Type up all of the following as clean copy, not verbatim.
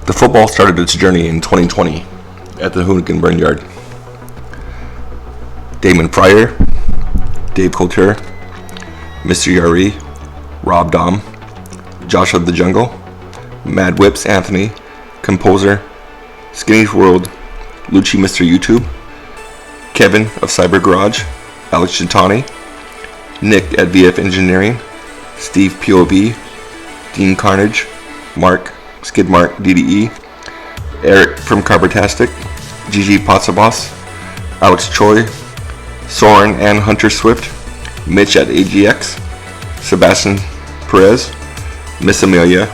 The football started its journey in 2020 at the Hoonigan Burn Yard. Damon Pryor, Dave Couture, Mr. Yari, Rob Dom, Josh of the Jungle, Mad Whips Anthony, Composer, Skinny's World, Lucci Mr. YouTube, Kevin of Cyber Garage, Alex Chitani, Nick at VF Engineering, Steve POV, Dean Carnage, Mark, Skid Mark DDE, Eric from Carbertastic, Gigi Potsabos, Alex Choi, Soren and Hunter Swift, Mitch at AGX, Sebastian Perez, Miss Amelia,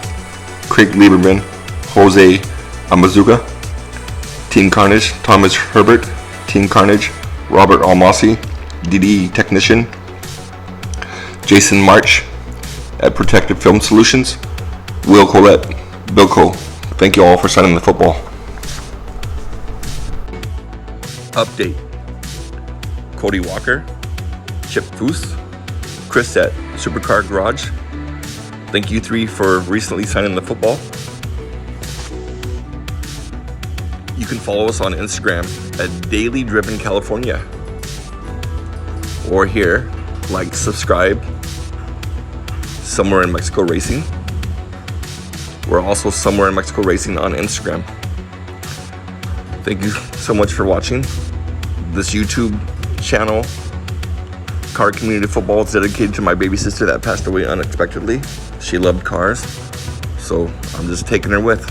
Craig Lieberman, Jose Amazuga, Team Carnage, Thomas Herbert, Team Carnage, Robert Almasi, DDE Technician, Jason March at Protective Film Solutions, Will Colette, Bilko. Thank you all for signing the football. Update. Cody Walker, Chip Foose, Chris at Supercar Garage. Thank you three for recently signing the football. You can follow us on Instagram at DailyDrivenCalifornia. Or here, like, subscribe, Somewhere in Mexico Racing. We're also Somewhere in Mexico Racing on Instagram. Thank you so much for watching. This YouTube channel, Car Community Football, is dedicated to my baby sister that passed away unexpectedly. She loved cars, so I'm just taking her with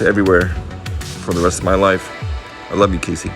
everywhere for the rest of my life. I love you, Casey.